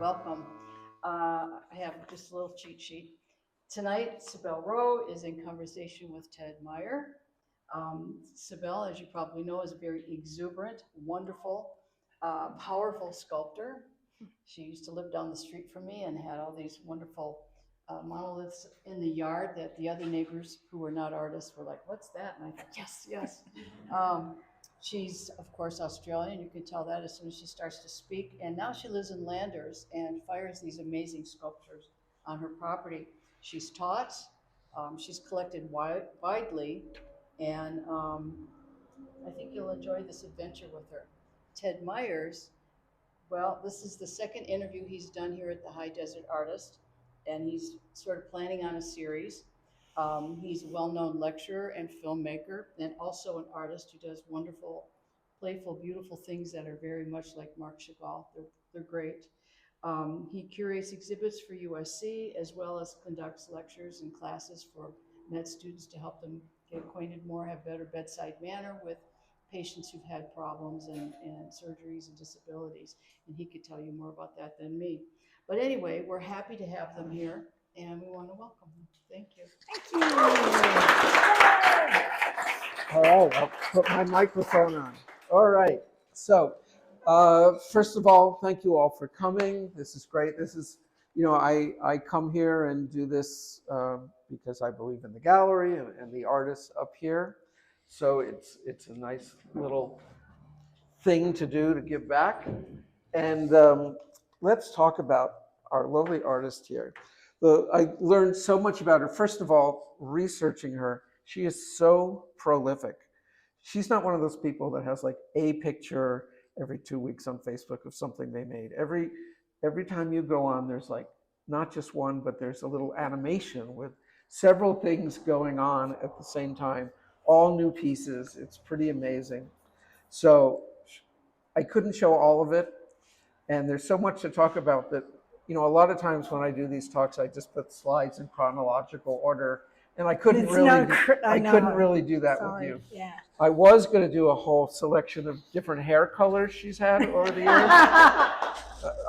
welcome. I have just a little cheat sheet. Tonight, Cybele Rowe is in conversation with Ted Meyer. Cybele, as you probably know, is a very exuberant, wonderful, powerful sculptor. She used to live down the street from me and had all these wonderful monoliths in the yard that the other neighbors who were not artists were like, "What's that?" And I thought, "Yes, yes." She's, of course, Australian. You can tell that as soon as she starts to speak. And now she lives in Landers and fires these amazing sculptures on her property. She's taught, she's collected widely, and I think you'll enjoy this adventure with her. Ted Myers, well, this is the second interview he's done here at the High Desert Artist, and he's sort of planning on a series. He's a well-known lecturer and filmmaker, and also an artist who does wonderful, playful, beautiful things that are very much like Marc Chagall. They're great. He curates exhibits for USC, as well as conducts lectures and classes for med students to help them get acquainted more, have better bedside manner with patients who've had problems and surgeries and disabilities. And he could tell you more about that than me. But anyway, we're happy to have them here, and we want to welcome them. Thank you. Thank you. All right, I'll put my microphone on. All right, so first of all, thank you all for coming. This is great. This is, I come here and do this because I believe in the gallery and the artists up here. So it's a nice little thing to do to give back. And let's talk about our lovely artist here. I learned so much about her. First of all, researching her, she is so prolific. She's not one of those people that has like a picture every 2 weeks on Facebook of something they made. Every time you go on, there's like not just one, but there's a little animation with several things going on at the same time, all new pieces. It's pretty amazing. So I couldn't show all of it, and there's so much to talk about that. A lot of times when I do these talks, I just put slides in chronological order, and I couldn't really do that with you. Yeah. I was going to do a whole selection of different hair colors she's had over the years.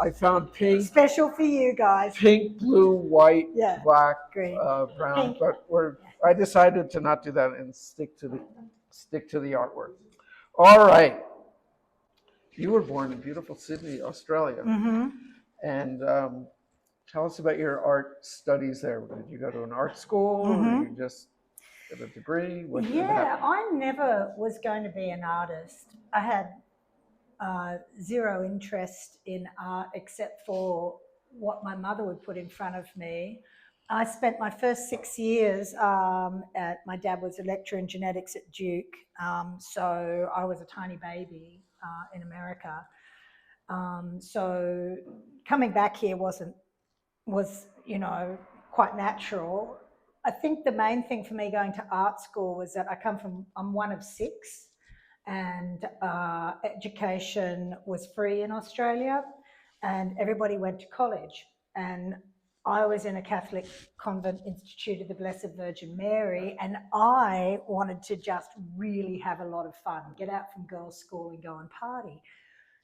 I found pink, special for you guys. Pink, blue, white, black, green, brown. Pink. But I decided to not do that and stick to the artwork. All right. You were born in beautiful Sydney, Australia. Mm-hmm. And tell us about your art studies there. Did you go to an art school? Mm-hmm. Or did you just get a degree? I never was going to be an artist. I had zero interest in art except for what my mother would put in front of me. I spent my first 6 years my dad was a lecturer in genetics at Duke, so I was a tiny baby in America. So coming back here was quite natural. I think the main thing for me going to art school was that I'm one of six, and education was free in Australia, and everybody went to college. And I was in a Catholic convent institute of the Blessed Virgin Mary, and I wanted to just really have a lot of fun, get out from girls' school and go and party.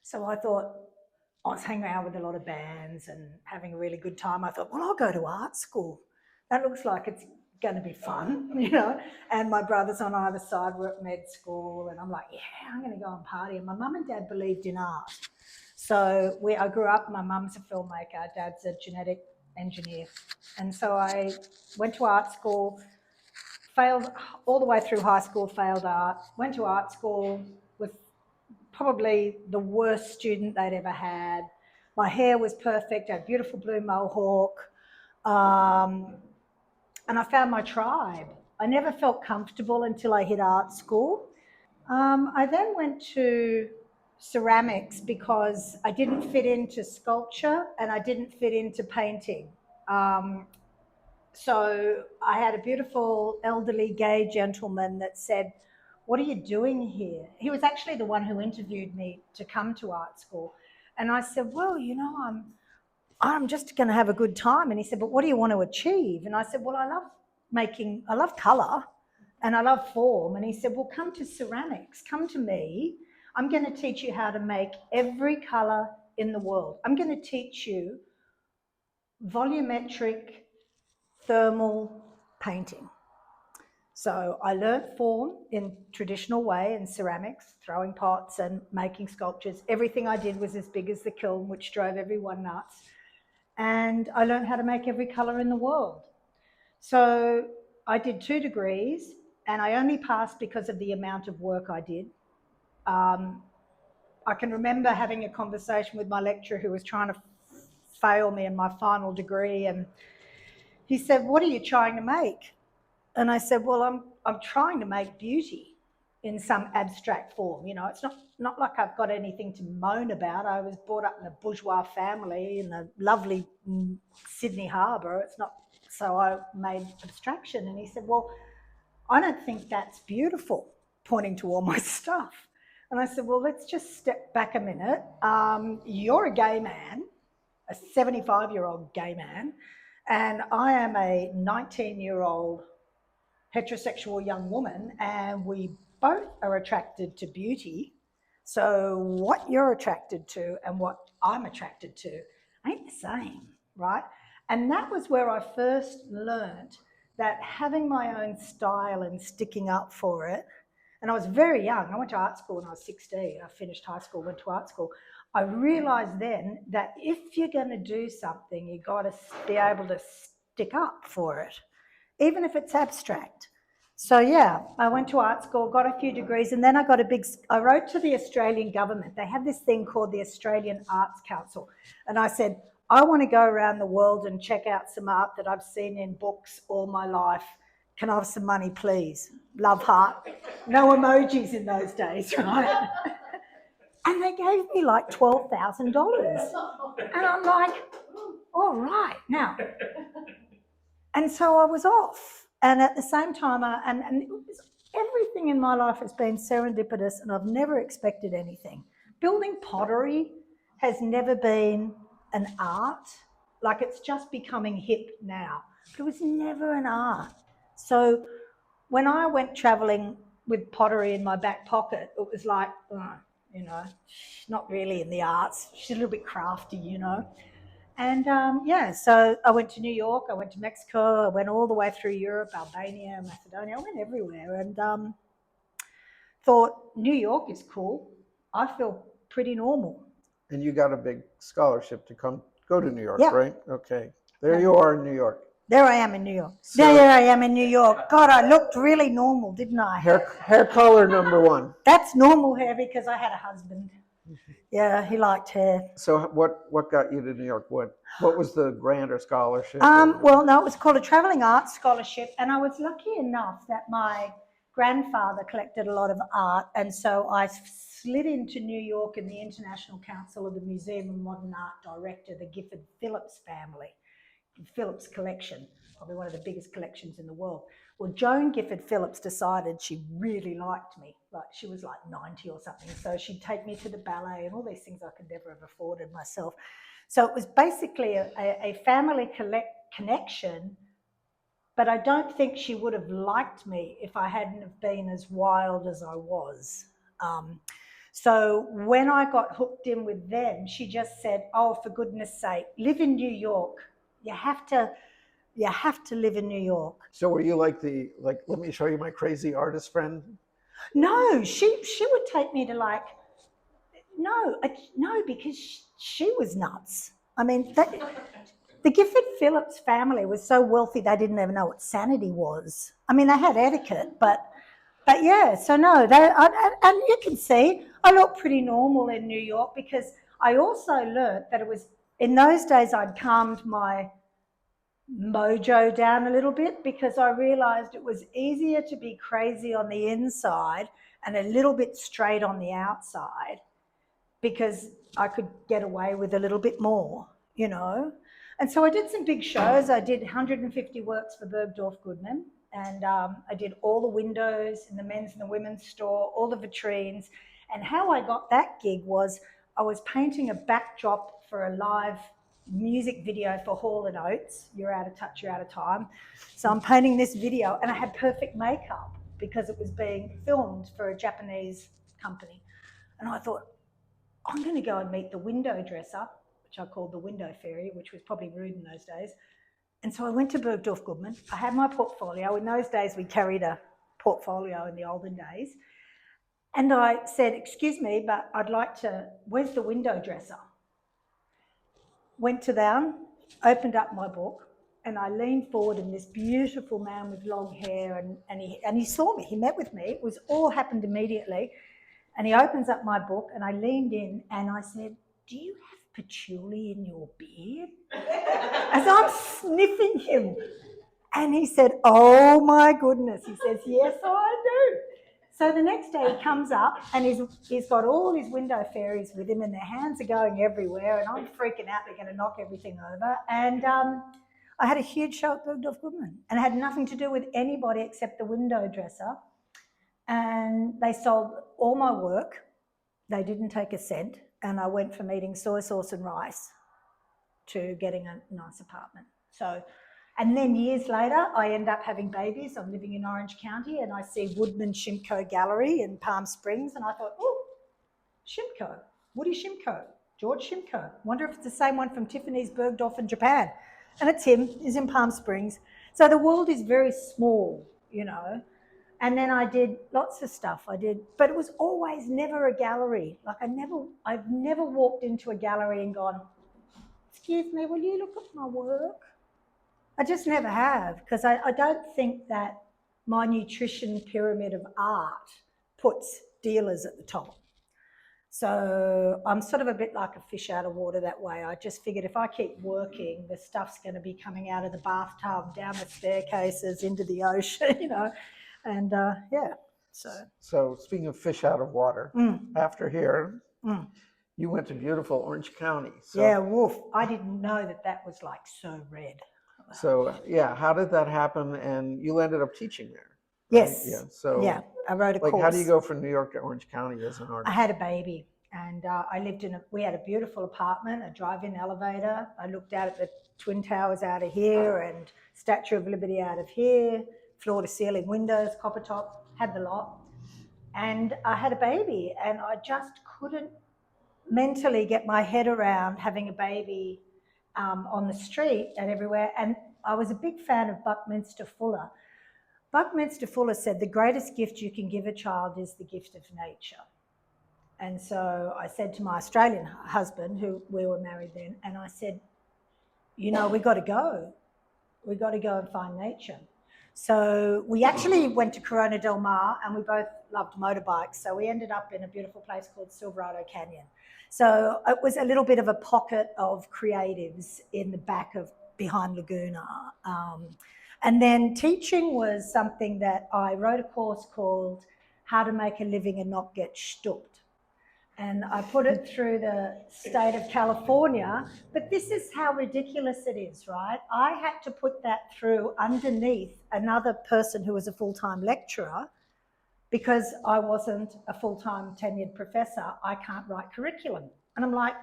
So I thought, I was hanging around with a lot of bands and having a really good time. I thought, well, I'll go to art school. That looks like it's going to be fun, And my brothers on either side were at med school, and I'm like, yeah, I'm going to go and party. And my mum and dad believed in art. So I grew up, my mum's a filmmaker, dad's a genetic engineer. And so I went to art school, failed all the way through high school, failed art, went to art school, was probably the worst student they'd ever had. My hair was perfect, I had a beautiful blue mohawk, and I found my tribe. I never felt comfortable until I hit art school. I then went to ceramics because I didn't fit into sculpture and I didn't fit into painting. So I had a beautiful elderly gay gentleman that said, "What are you doing here?" He was actually the one who interviewed me to come to art school. And I said, "Well, I'm just going to have a good time." And he said, "But what do you want to achieve?" And I said, "Well, I love colour and I love form." And he said, "Well, come to ceramics, come to me. I'm going to teach you how to make every colour in the world. I'm going to teach you volumetric thermal painting. So I learnt form in traditional way in ceramics, throwing pots and making sculptures. Everything I did was as big as the kiln, which drove everyone nuts. And I learned how to make every colour in the world. So I did 2 degrees and I only passed because of the amount of work I did. I can remember having a conversation with my lecturer who was trying to fail me in my final degree, and he said, "What are you trying to make?" And I said, "Well, I'm trying to make beauty in some abstract form. You know, it's not like I've got anything to moan about. I was brought up in a bourgeois family in the lovely Sydney Harbour. It's not." So I made abstraction, and he said, "Well, I don't think that's beautiful," pointing to all my stuff. And I said, "Well, let's just step back a minute. You're a gay man, a 75-year-old gay man, and I am a 19-year-old heterosexual young woman, and we both are attracted to beauty. So what you're attracted to and what I'm attracted to ain't the same, right?" And that was where I first learned that having my own style and sticking up for it, and I was very young. I went to art school when I was 16. I finished high school, went to art school. I realised then that if you're going to do something, you've got to be able to stick up for it, even if it's abstract. So yeah, I went to art school, got a few degrees, and then I wrote to the Australian government. They have this thing called the Australian Arts Council. And I said, "I want to go around the world and check out some art that I've seen in books all my life. Can I have some money, please?" Love heart. No emojis in those days, right? And they gave me like $12,000. And I'm like, all right, now. And so I was off. And at the same time, and it was, everything in my life has been serendipitous, and I've never expected anything. Building pottery has never been an art. Like, it's just becoming hip now. But it was never an art. So when I went travelling with pottery in my back pocket, it was like, you know, she's not really in the arts. She's a little bit crafty, you know. And yeah, so I went to New York, I went to Mexico, I went all the way through Europe, Albania, Macedonia, I went everywhere, and thought, New York is cool. I feel pretty normal. And you got a big scholarship to go to New York, Yeah. right? Okay. There you are in New York. There I am in New York. So- There I am in New York. God, I looked really normal, didn't I? Hair color number 1. That's normal hair because I had a husband. Yeah, he liked hair. So what got you to New York? What was the grant or scholarship? Well, no, it was called a travelling arts scholarship, and I was lucky enough that my grandfather collected a lot of art, and so I slid into New York in the International Council of the Museum of Modern Art director, the Gifford Phillips family. Phillips collection, probably one of the biggest collections in the world. Well, Joan Gifford Phillips decided she really liked me. Like, she was like 90 or something. So she'd take me to the ballet and all these things I could never have afforded myself. So it was basically a family connection, but I don't think she would have liked me if I hadn't have been as wild as I was. So when I got hooked in with them, she just said, "Oh, for goodness sake, live in New York. You have to live in New York." So were you like let me show you my crazy artist friend? No, she would take me to no, because she was nuts. I mean, the Gifford Phillips family was so wealthy they didn't even know what sanity was. I mean, they had etiquette, but yeah. So no, and you can see I look pretty normal in New York because I also learnt that it was in those days I'd calmed my mojo down a little bit because I realised it was easier to be crazy on the inside and a little bit straight on the outside because I could get away with a little bit more, you know. And so I did some big shows. I did 150 works for Bergdorf Goodman, and I did all the windows in the men's and the women's store, all the vitrines. And how I got that gig was I was painting a backdrop for a live music video for Hall & Oates. You're out of touch, you're out of time. So I'm painting this video, and I had perfect makeup because it was being filmed for a Japanese company. And I thought, I'm going to go and meet the window dresser which I called the window fairy, which was probably rude in those days. And so I went to Bergdorf Goodman. I had my portfolio. In those days, we carried a portfolio in the olden days. And I said, excuse me, but I'd like to, where's the window dresser? Went to down, opened up my book, and I leaned forward, and this beautiful man with long hair, and he saw me, he met with me. It was all happened immediately. And he opens up my book, and I leaned in and I said, do you have patchouli in your beard? As I'm sniffing him. And he said, oh my goodness. He says, yes, I do. So the next day he comes up and he's got all his window fairies with him and their hands are going everywhere and I'm freaking out, they're going to knock everything over. And I had a huge show at Bergdorf Goodman and it had nothing to do with anybody except the window dresser. And they sold all my work. They didn't take a cent. And I went from eating soy sauce and rice to getting a nice apartment. So, and then years later, I end up having babies. I'm living in Orange County and I see Woodman Shimko Gallery in Palm Springs. And I thought, oh, Shimko, Woody Shimko, George Shimko. Wonder if it's the same one from Tiffany's Bergdorf in Japan. And it's him, he's in Palm Springs. So the world is very small, you know. And then I did lots of stuff. But it was always never a gallery. Like I've never walked into a gallery and gone, excuse me, will you look at my work? I just never have, because I don't think that my nutrition pyramid of art puts dealers at the top. So I'm sort of a bit like a fish out of water that way. I just figured if I keep working, the stuff's going to be coming out of the bathtub, down the staircases, into the ocean, you know. And yeah, so. So speaking of fish out of water, after here, you went to beautiful Orange County. So, yeah, woof. I didn't know that was like so red. So yeah, how did that happen? And you ended up teaching there. Yes. Right? Yeah. So yeah, I wrote a course. How do you go from New York to Orange County as an artist? I had a baby and I lived we had a beautiful apartment, a drive-in elevator. I looked out at the Twin Towers out of here and Statue of Liberty out of here, floor to ceiling windows, copper top, had the lot. And I had a baby and I just couldn't mentally get my head around having a baby on the street and everywhere. And I was a big fan of Buckminster Fuller. Buckminster Fuller said the greatest gift you can give a child is the gift of nature. And so I said to my Australian husband, who we were married then, and I said, you know, we got to go. We got to go and find nature. So we actually went to Corona del Mar and we both loved motorbikes. So we ended up in a beautiful place called Silverado Canyon. So it was a little bit of a pocket of creatives in the back of behind Laguna. And then teaching was something that I wrote a course called How to Make a Living and Not Get Stooped. And I put it through the state of California, but this is how ridiculous it is, right? I had to put that through underneath another person who was a full-time lecturer because I wasn't a full-time tenured professor. I can't write curriculum. And I'm like,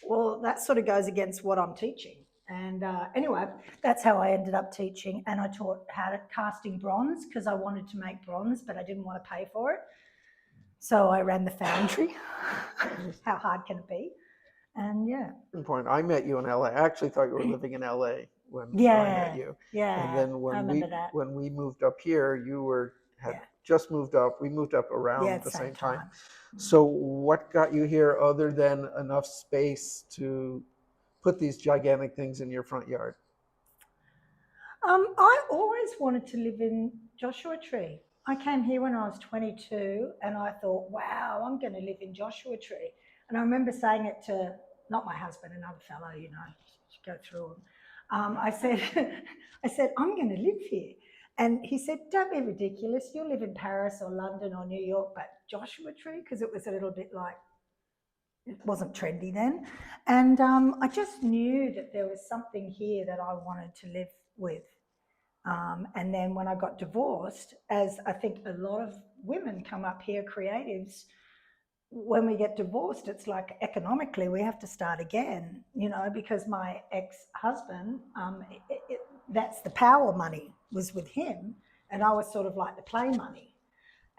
well, that sort of goes against what I'm teaching. And anyway, that's how I ended up teaching. And I taught how to casting bronze because I wanted to make bronze, but I didn't want to pay for it. So I ran the foundry. How hard can it be? And yeah. Point. I met you in LA. I actually thought you were living in LA when I met you. Yeah. And then when we moved up here, you had just moved up. We moved up around the same time. So what got you here other than enough space to put these gigantic things in your front yard? I always wanted to live in Joshua Tree. I came here when I was 22 and I thought, wow, I'm going to live in Joshua Tree. And I remember saying it to, not my husband, another fellow, you know, go through them. I said, I'm going to live here. And he said, don't be ridiculous. You'll live in Paris or London or New York, but Joshua Tree, because it was a little bit like, it wasn't trendy then. And I just knew that there was something here that I wanted to live with. And then when I got divorced, as I think a lot of women come up here, creatives, when we get divorced, it's like economically we have to start again, you know, because my ex-husband, that's the power money was with him and I was sort of like the play money.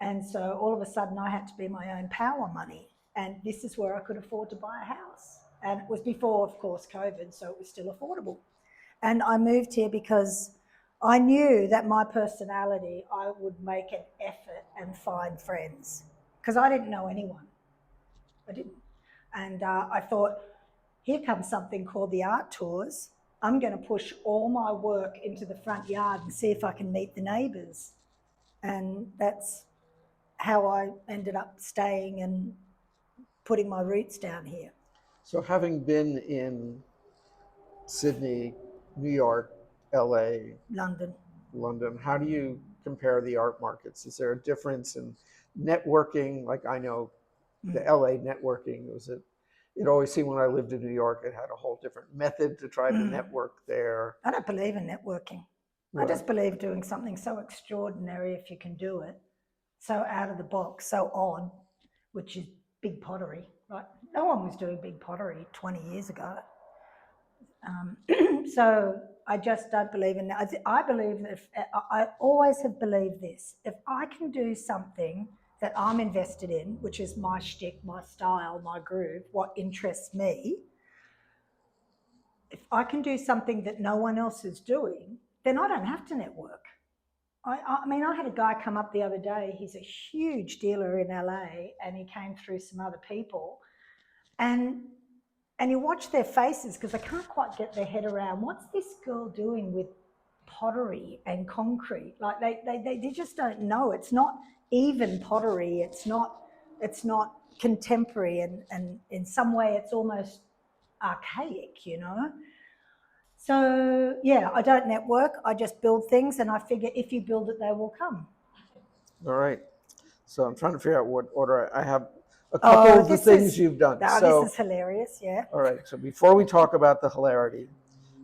And so all of a sudden I had to be my own power money. And this is where I could afford to buy a house. And it was before, of course, COVID, so it was still affordable. And I moved here because I knew that my personality, I would make an effort and find friends because I didn't know anyone. I didn't. And I thought, here comes something called the art tours. I'm going to push all my work into the front yard and see if I can meet the neighbours. And that's how I ended up staying and putting my roots down here. So having been in Sydney, New York, LA, London, how do you compare the art markets? Is there a difference in networking? Like I know the LA networking it always seemed when I lived in New York, it had a whole different method to try to network there. I don't believe in networking. I just believe doing something so extraordinary if you can do it, so out of the box, so odd, which is big pottery, right? No one was doing big pottery 20 years ago. So I just don't believe in that. I believe that I always have believed this. If I can do something that I'm invested in, which is my shtick, my style, my groove, what interests me, if I can do something that no one else is doing, then I don't have to network. I mean, I had a guy come up the other day. He's a huge dealer in LA, and he came through some other people. And you watch their faces because they can't quite get their head around what's this girl doing with pottery and concrete. Like they just don't know. It's not even pottery. It's not contemporary, and in some way it's almost archaic, you know. So yeah, I don't network. I just build things, and I figure if you build it, they will come. All right. So I'm trying to figure out what order I have. A couple of the things you've done. This is hilarious, yeah. All right. So before we talk about the hilarity,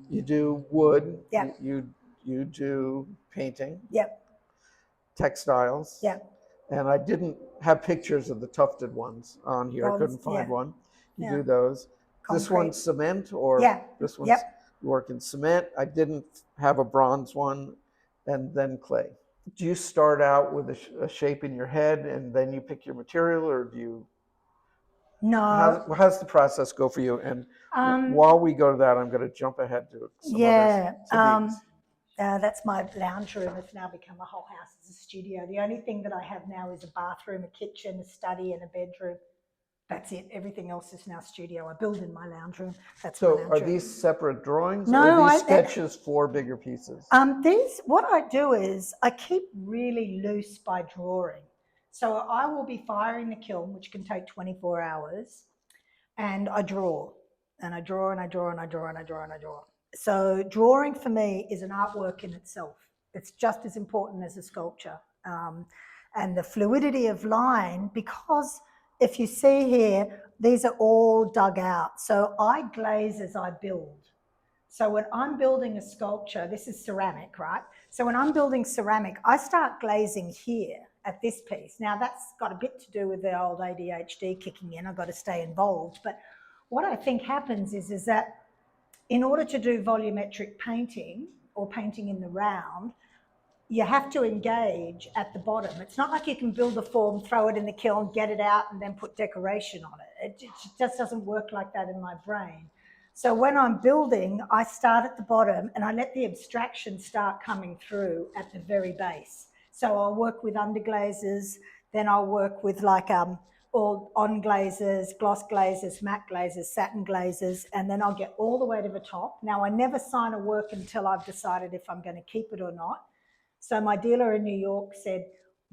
you do wood. Yeah. You do painting. Yep. Textiles. Yep. And I didn't have pictures of the tufted ones on here. I couldn't find one. You do those. Concrete. This one's cement, or this one's you work in cement. I didn't have a bronze one, and then clay. Do you start out with a shape in your head and then you pick your material, or do you? No. How's the process go for you? And while we go to that, I'm going to jump ahead to some others. That's my lounge room. It's now become a whole house as a studio. The only thing that I have now is a bathroom, a kitchen, a study, and a bedroom. That's it. Everything else is now studio. I build in my lounge room. So are these separate drawings, or are these sketches for bigger pieces? What I do is I keep really loose by drawing. So I will be firing the kiln, which can take 24 hours, and I draw. And I draw and I draw and I draw and I draw and I draw. So drawing for me is an artwork in itself. It's just as important as a sculpture. And the fluidity of line, because if you see here, these are all dug out. So I glaze as I build. So when I'm building a sculpture, this is ceramic, right? So when I'm building ceramic, I start glazing here at this piece. Now that's got a bit to do with the old ADHD kicking in. I've got to stay involved. But what I think happens is that in order to do volumetric painting or painting in the round, you have to engage at the bottom. It's not like you can build a form, throw it in the kiln, get it out, and then put decoration on it. It just doesn't work like that in my brain. So when I'm building, I start at the bottom and I let the abstraction start coming through at the very base. So I'll work with underglazes, then I'll work with like all on glazes, gloss glazes, matte glazes, satin glazes, and then I'll get all the way to the top. Now I never sign a work until I've decided if I'm going to keep it or not. So my dealer in New York said,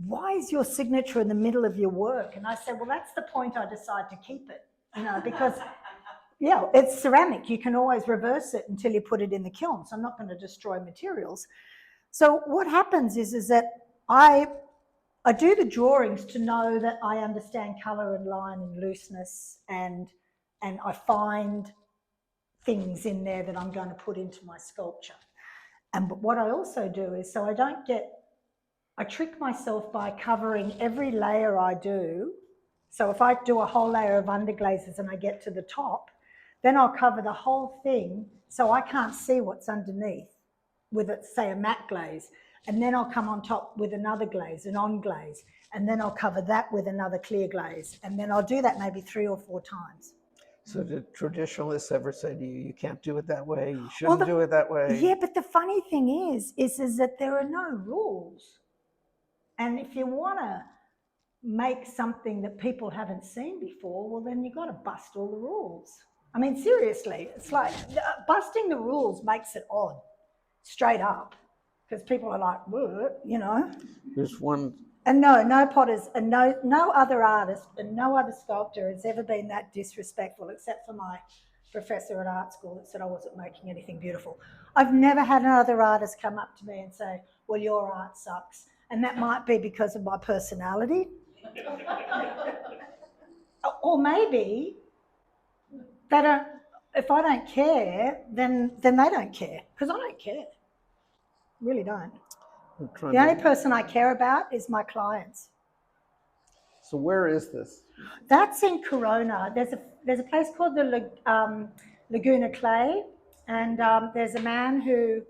"Why is your signature in the middle of your work?" And I said, "Well, that's the point I decide to keep it, you know, because yeah, it's ceramic. You can always reverse it until you put it in the kiln. So I'm not going to destroy materials." So what happens is that I do the drawings to know that I understand color and line and looseness, and I find things in there that I'm going to put into my sculpture. But what I also do is, so I trick myself by covering every layer I do. So if I do a whole layer of underglazes and I get to the top, then I'll cover the whole thing so I can't see what's underneath with, say, a matte glaze. And then I'll come on top with another glaze, an on glaze, and then I'll cover that with another clear glaze. And then I'll do that maybe 3 or 4 times. So did traditionalists ever say to you, you can't do it that way, you Well, shouldn't do it that way? Yeah, but the funny thing is that there are no rules. And if you want to make something that people haven't seen before, well, then you've got to bust all the rules. I mean, seriously, it's like busting the rules makes it odd, straight up, because people are like, what, you know? There's one. And no potters and no other artist and no other sculptor has ever been that disrespectful, except for my professor at art school that said I wasn't making anything beautiful. I've never had another artist come up to me and say, well, your art sucks. And that might be because of my personality. Or maybe they don't, if I don't care, then they don't care, because I don't care. Really don't. The only person I care about is my clients. So where is this? That's in Corona. There's a place called the Laguna Clay, and there's a man who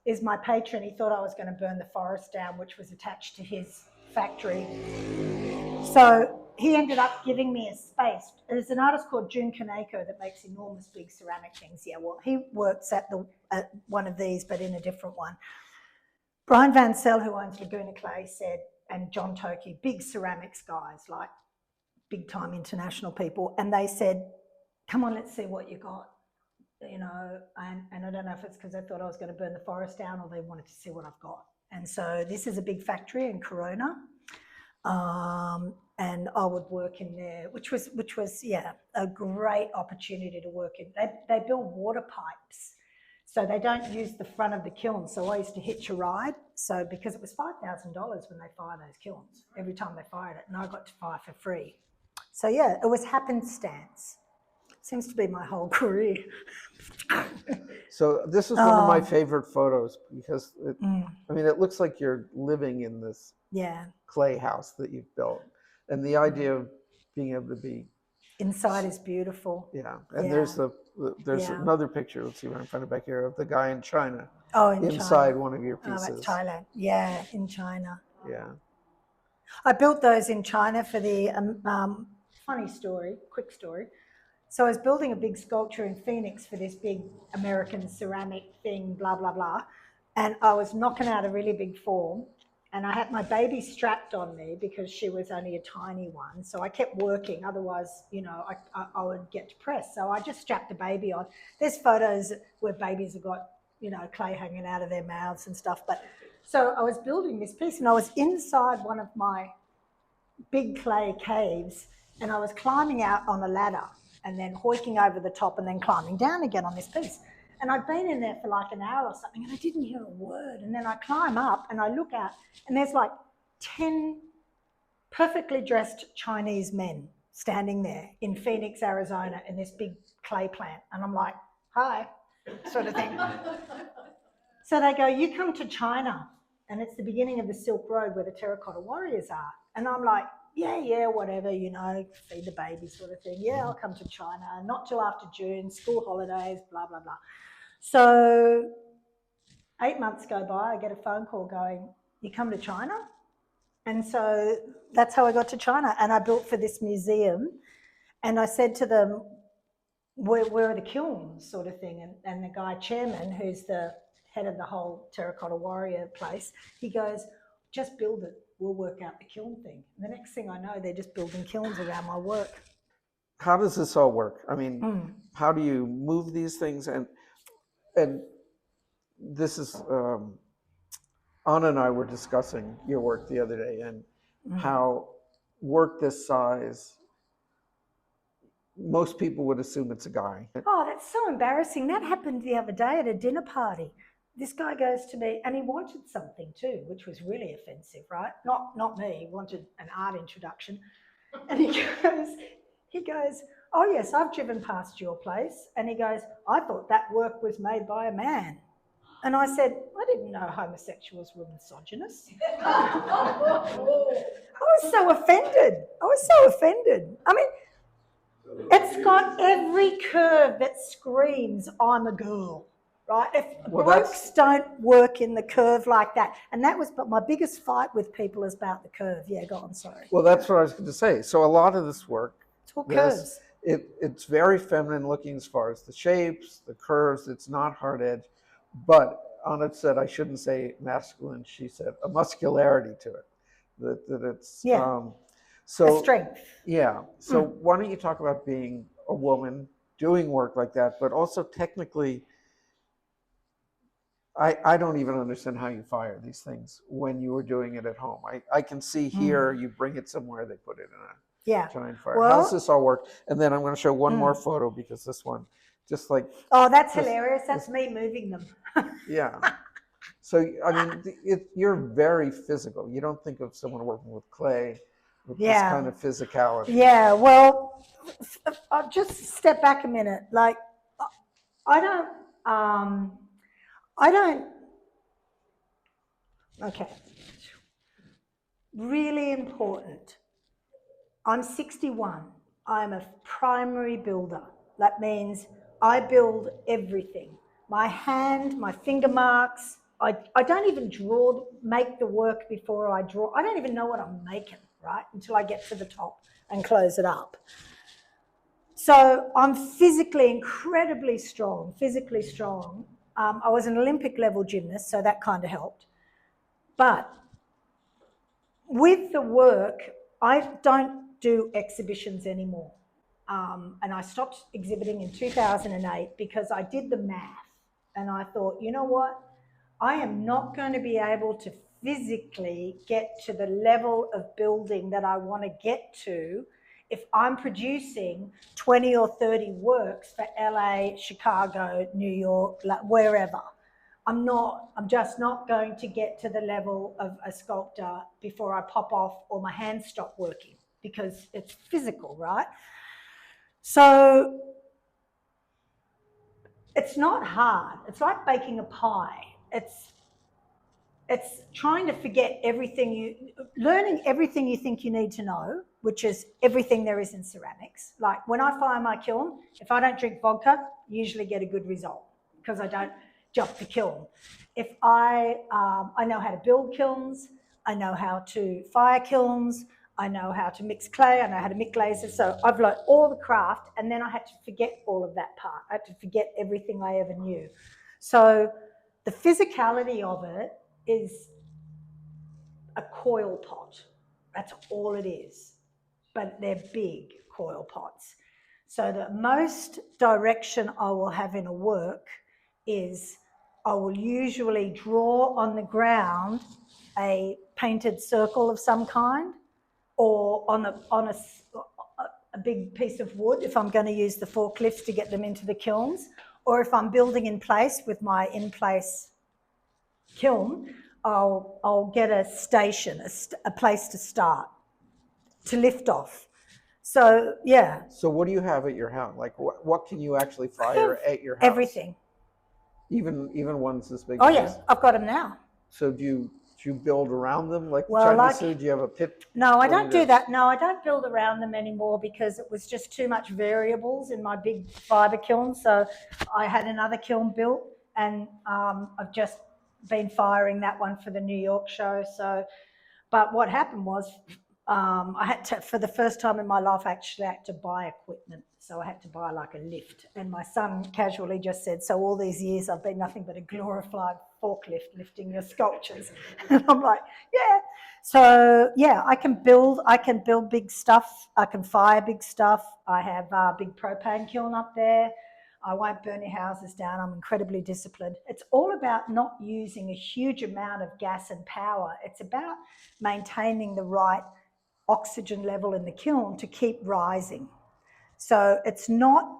is my patron. He thought I was going to burn the forest down, which was attached to his factory. So he ended up giving me a space. There's an artist called Jun Kaneko that makes enormous big ceramic things. Yeah, well, he works at one of these, but in a different one. Brian Van Sel, who owns Laguna Clay, said, and John Toki, big ceramics guys, like big time international people, and they said, come on, let's see what you got. You know, and I don't know if it's because they thought I was going to burn the forest down or they wanted to see what I've got. And so this is a big factory in Corona. And I would work in there, which was a great opportunity to work in. They build water pipes, so they don't use the front of the kiln. So I used to hitch a ride. So because it was $5,000 when they fire those kilns, every time they fired it, and I got to fire for free. So yeah, it was happenstance. Seems to be my whole career. So this is one of my favorite photos because it looks like you're living in this clay house that you've built, and the idea of being able to be inside is beautiful. Yeah, and there's another picture. Let's see what I'm finding back here of the guy in China. Oh, in inside China. One of your pieces. Oh, Thailand. Yeah, in China. Yeah. I built those in China for the quick story. So I was building a big sculpture in Phoenix for this big American ceramic thing, blah, blah, blah. And I was knocking out a really big form. And I had my baby strapped on me because she was only a tiny one. So I kept working. Otherwise, I would get depressed. So I just strapped the baby on. There's photos where babies have got, clay hanging out of their mouths and stuff. But so I was building this piece and I was inside one of my big clay caves and I was climbing out on a ladder and then hoiking over the top and then climbing down again on this piece. And I'd been in there for like an hour or something and I didn't hear a word. And then I climb up and I look out and there's like 10 perfectly dressed Chinese men standing there in Phoenix, Arizona in this big clay plant. And I'm like, hi, sort of thing. So they go, you come to China. And it's the beginning of the Silk Road where the terracotta warriors are. And I'm like, yeah, whatever, feed the baby sort of thing. Yeah, I'll come to China, not till after June, school holidays, blah, blah, blah. So 8 months go by, I get a phone call going, you come to China? And so that's how I got to China. And I built for this museum. And I said to them, where are the kilns sort of thing? And the guy chairman, who's the head of the whole terracotta warrior place, he goes, just build it. We'll work out the kiln thing. And the next thing I know, they're just building kilns around my work. How does this all work? I mean, how do you move these things? And this is, Anna and I were discussing your work the other day and how work this size, most people would assume it's a guy. Oh, that's so embarrassing. That happened the other day at a dinner party. This guy goes to me and he wanted something too, which was really offensive, right? Not me, he wanted an art introduction. And he goes, oh yes, I've driven past your place. And he goes, I thought that work was made by a man. And I said, I didn't know homosexuals were misogynists. I was so offended. I mean, it's got every curve that screams, I'm a girl. Right? If blokes don't work in the curve like that. And that was my biggest fight with people is about the curve. Yeah, go on, sorry. Well, that's what I was going to say. So a lot of this work It's all this. curves. It's very feminine looking as far as the shapes, the curves. It's not hard edge, but Anna said I shouldn't say masculine. She said a muscularity to it. That it's Yeah, a so strength. yeah. So why don't you talk about being a woman doing work like that, but also technically, I don't even understand how you fire these things when you were doing it at home. I can see here you bring it somewhere, they put it in a Yeah. giant fire. How does Well, this all work? And then I'm going to show one more photo because this one, just like oh, that's this, hilarious. That's me moving them. yeah. So I mean, you're very physical. You don't think of someone working with clay with this Yeah. kind of physicality. Yeah, well, I'll just step back a minute. Like, I don't, I don't, okay, really important. I'm 61. I'm a primary builder. That means I build everything. My hand, my finger marks, I don't even make the work before I draw. I don't even know what I'm making, right, until I get to the top and close it up. So I'm physically incredibly strong, physically strong. I was an Olympic level gymnast, so that kind of helped. But with the work, I don't do exhibitions anymore. And I stopped exhibiting in 2008 because I did the math and I thought, you know what? I am not going to be able to physically get to the level of building that I want to get to if I'm producing 20 or 30 works for LA, Chicago, New York, wherever. I'm just not going to get to the level of a sculptor before I pop off or my hands stop working because it's physical, right? So it's not hard. It's like baking a pie. It's trying to forget learning everything you think you need to know, which is everything there is in ceramics. Like when I fire my kiln, if I don't drink vodka, I usually get a good result because I don't jump the kiln. If I know how to build kilns, I know how to fire kilns, I know how to mix clay, I know how to mix glazes. So I've learned all the craft, and then I had to forget all of that part. I had to forget everything I ever knew. So the physicality of it is a coil pot. That's all it is. But they're big coil pots. So the most direction I will have in a work is I will usually draw on the ground a painted circle of some kind, or on a big piece of wood if I'm going to use the forklifts to get them into the kilns, or if I'm building in place with my in-place kiln, I'll get a station, a place to start, to lift off. So yeah. So what do you have at your house? Like what can you actually fire at your house? Everything. Even ones this big. Oh yeah, I've got them now. So do you build around them like the Well, Chinese food? Do you have a pit? No, I don't do that. No, I don't build around them anymore because it was just too much variables in my big fibre kiln. So I had another kiln built, and I've just been firing that one for the New York show. So, but what happened was I had to, for the first time in my life, I actually had to buy equipment. So I had to buy like a lift. And my son casually just said, so all these years I've been nothing but a glorified forklift lifting your sculptures. And I'm like, yeah. So yeah, I can build big stuff. I can fire big stuff. I have a big propane kiln up there. I won't burn your houses down. I'm incredibly disciplined. It's all about not using a huge amount of gas and power. It's about maintaining the right oxygen level in the kiln to keep rising. So it's not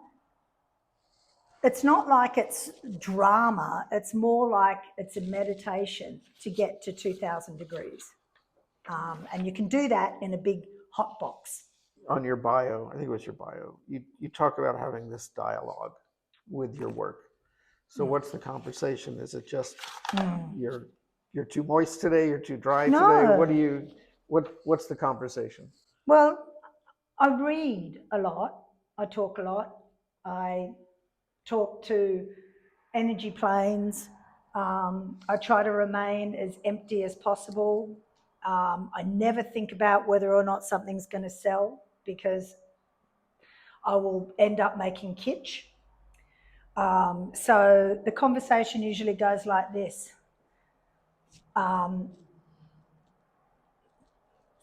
like it's drama. It's more like it's a meditation to get to 2000 degrees. And you can do that in a big hot box. On your bio, I think it was your bio, you talk about having this dialogue with your work. So what's the conversation? Is it just you're too moist today, you're too dry today? What's the conversation? Well, I read a lot. I talk a lot. I talk to energy planes. I try to remain as empty as possible. I never think about whether or not something's going to sell because I will end up making kitsch. So the conversation usually goes like this.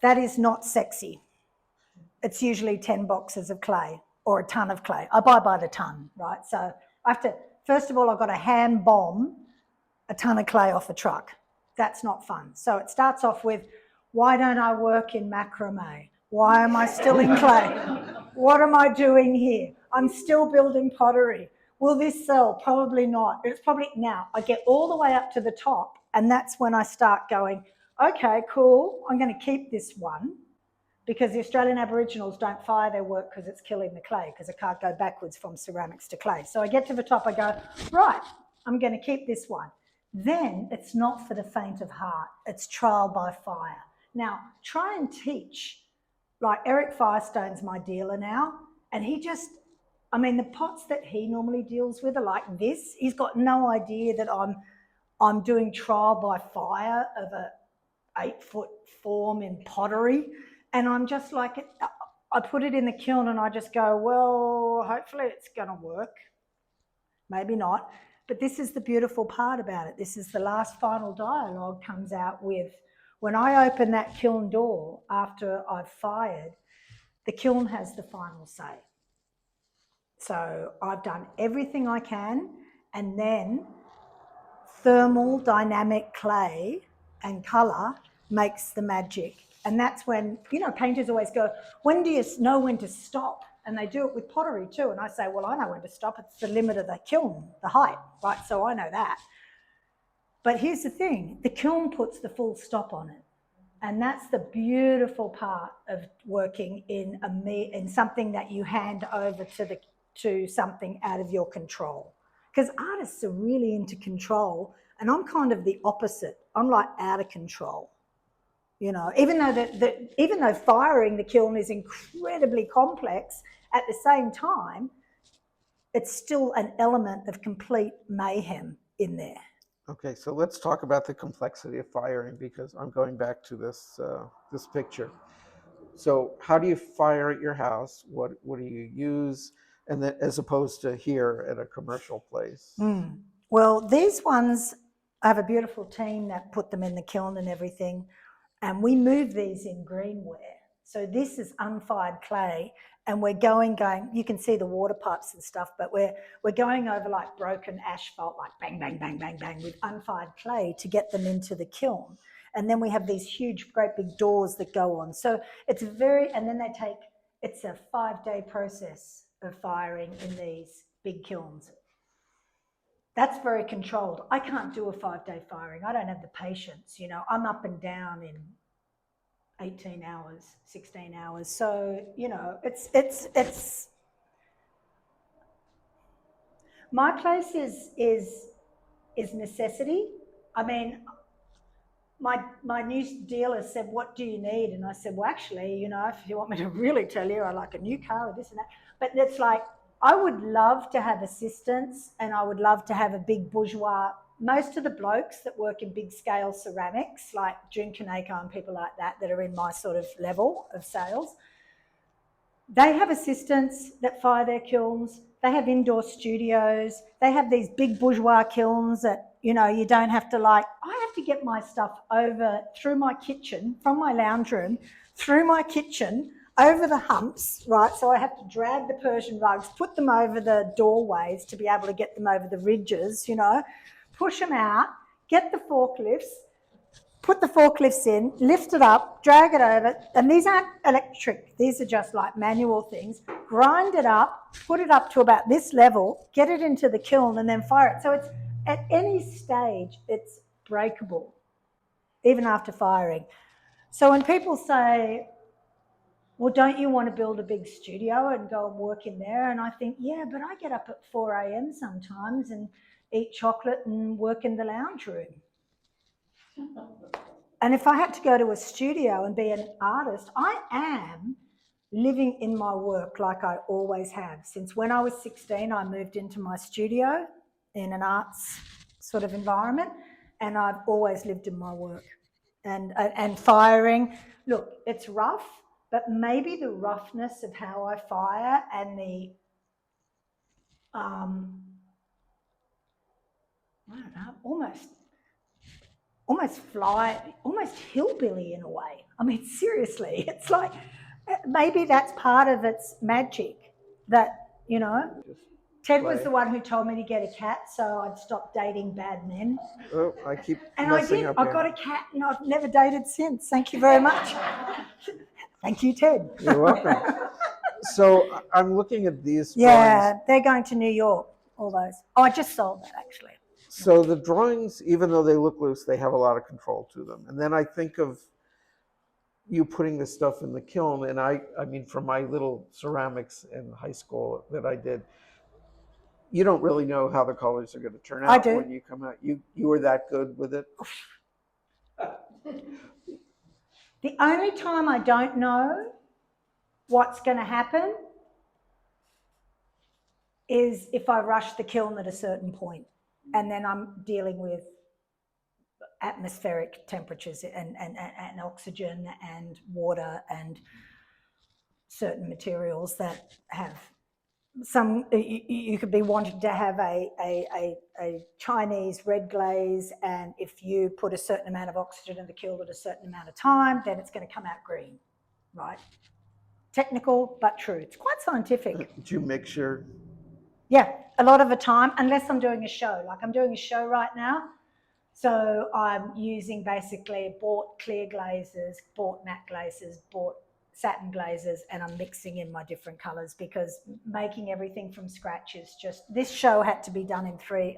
That is not sexy. It's usually 10 boxes of clay or a ton of clay. I buy by the ton, right? So I have to, first of all, I've got to hand bomb a ton of clay off a truck. That's not fun. So it starts off with, why don't I work in macrame? Why am I still in clay? What am I doing here? I'm still building pottery. Will this sell? Probably not. It's probably now. I get all the way up to the top, and that's when I start going, okay, cool, I'm going to keep this one, because the Australian Aboriginals don't fire their work because it's killing the clay, because it can't go backwards from ceramics to clay. So I get to the top, I go, right, I'm going to keep this one. Then it's not for the faint of heart. It's trial by fire. Now, try and teach. Like Eric Firestone's my dealer now, and he just, I mean, the pots that he normally deals with are like this. He's got no idea that I'm doing trial by fire of a 8-foot form in pottery. And I'm just like, I put it in the kiln and I just go, well, hopefully it's going to work. Maybe not. But this is the beautiful part about it. This is the last final dialogue comes out with, when I open that kiln door after I've fired, the kiln has the final say. So I've done everything I can, and then thermal dynamic clay and colour makes the magic. And that's when, you know, painters always go, when do you know when to stop? And they do it with pottery too. And I say, well, I know when to stop. It's the limit of the kiln, the height, right? So I know that. But here's the thing, the kiln puts the full stop on it. And that's the beautiful part of working in something that you hand over to something out of your control. Because artists are really into control, and I'm kind of the opposite. I'm like out of control. You know, even though firing the kiln is incredibly complex, at the same time, it's still an element of complete mayhem in there. Okay, so let's talk about the complexity of firing, because I'm going back to this this picture. So how do you fire at your house? What do you use? And then, as opposed to here at a commercial place? Well, these ones, I have a beautiful team that put them in the kiln and everything, and we move these in greenware. So this is unfired clay, and we're going, you can see the water pipes and stuff, but we're going over like broken asphalt, like bang, bang, bang, bang, bang, with unfired clay to get them into the kiln. And then we have these huge, great big doors that go on. So it's and then it's a 5-day process of firing in these big kilns. That's very controlled. I can't do a 5-day firing. I don't have the patience, you know. I'm up and down in 18 hours, 16 hours. So, you know, it's my place is necessity. I mean, my new dealer said, what do you need? And I said, well, actually, you know, if you want me to really tell you, I like a new car or this and that. But it's like, I would love to have assistance, and I would love to have a big bourgeois. Most of the blokes that work in big scale ceramics, like June Kaneko and people like that are in my sort of level of sales, they have assistants that fire their kilns. They have indoor studios. They have these big bourgeois kilns that, you know, you don't have to I have to get my stuff over through my kitchen, from my lounge room, through my kitchen, over the humps, right? So I have to drag the Persian rugs, put them over the doorways to be able to get them over the ridges, you know, push them out, get the forklifts, put the forklifts in, lift it up, drag it over, and these aren't electric, these are just like manual things, grind it up, put it up to about this level, get it into the kiln and then fire it. So it's at any stage, it's breakable, even after firing. So when people say, well, don't you want to build a big studio and go and work in there? And I think, yeah, but I get up at 4 a.m. sometimes and eat chocolate and work in the lounge room. And if I had to go to a studio and be an artist, I am living in my work like I always have. Since when I was 16, I moved into my studio in an arts sort of environment, and I've always lived in my work. And firing, look, it's rough, but maybe the roughness of how I fire and the, I don't know, almost hillbilly in a way. I mean, seriously, it's like, maybe that's part of its magic that, you know, Ted was the one who told me to get a cat so I'd stop dating bad men. Oh, I keep And I messing did. up I here. got a cat and I've never dated since. Thank you very much. Thank you, Ted. You're welcome. So I'm looking at these Yeah, drawings. they're going to New York, all those. Oh, I just sold that actually. So the drawings, even though they look loose, they have a lot of control to them. And then I think of you putting this stuff in the kiln, and I mean, from my little ceramics in high school that I did, you don't really know how the colors are going to turn I out do. when you come out. You were that good with it? The only time I don't know what's going to happen is if I rush the kiln at a certain point, and then I'm dealing with atmospheric temperatures and oxygen and water and certain materials that have some, you could be wanting to have a Chinese red glaze, and if you put a certain amount of oxygen in the kiln at a certain amount of time, then it's going to come out green, right? Technical, but true. It's quite scientific. Did you mix your... Yeah, a lot of the time, unless I'm doing a show. Like I'm doing a show right now, so I'm using basically bought clear glazes, bought matte glazes, bought satin glazes, and I'm mixing in my different colours because making everything from scratch is just, this show had to be done in three.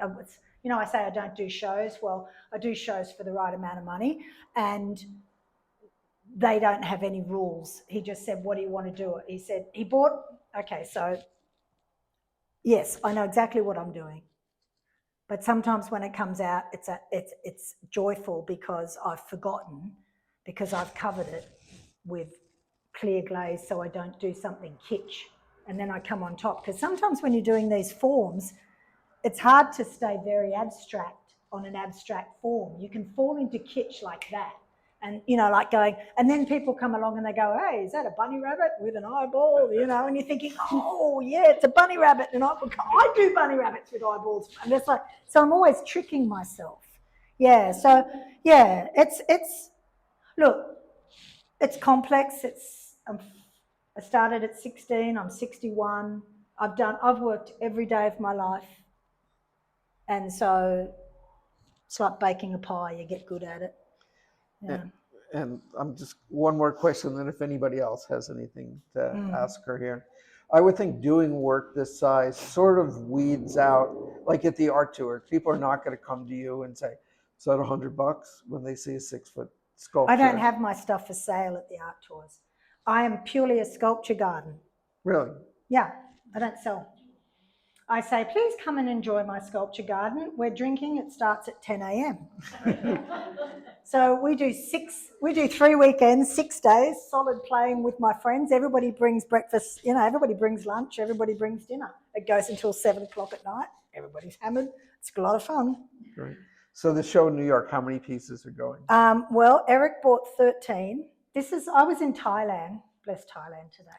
You know, I say I don't do shows. Well, I do shows for the right amount of money, and they don't have any rules. He just said, what do you want to do? He said, he bought, okay, so yes, I know exactly what I'm doing. But sometimes when it comes out, it's joyful because I've forgotten, because I've covered it with clear glaze so I don't do something kitsch. And then I come on top. Because sometimes when you're doing these forms, it's hard to stay very abstract on an abstract form. You can fall into kitsch like that. And, you know, like going, and then people come along and they go, hey, is that a bunny rabbit with an eyeball? You know, and you're thinking, oh, yeah, it's a bunny rabbit. And I do bunny rabbits with eyeballs. And it's like, so I'm always tricking myself. Yeah, so, yeah, look, it's complex. I started at 16, I'm 61. I've worked every day of my life. And so it's like baking a pie, you get good at it. Yeah. And I'm just, one more question, then if anybody else has anything to ask her here. I would think doing work this size sort of weeds out, like at the art tour, people are not going to come to you and say, is that $100 when they see a 6-foot sculpture? I don't have my stuff for sale at the art tours. I am purely a sculpture garden. Really? Yeah, I don't sell. I say, please come and enjoy my sculpture garden. We're drinking, it starts at 10 a.m. So we do 3 weekends, 6 days, solid playing with my friends. Everybody brings breakfast, you know, everybody brings lunch, everybody brings dinner. It goes until 7 o'clock at night. Everybody's hammered. It's a lot of fun. Great. So the show in New York, how many pieces are going? Well, Eric bought 13. I was in Thailand, bless Thailand today.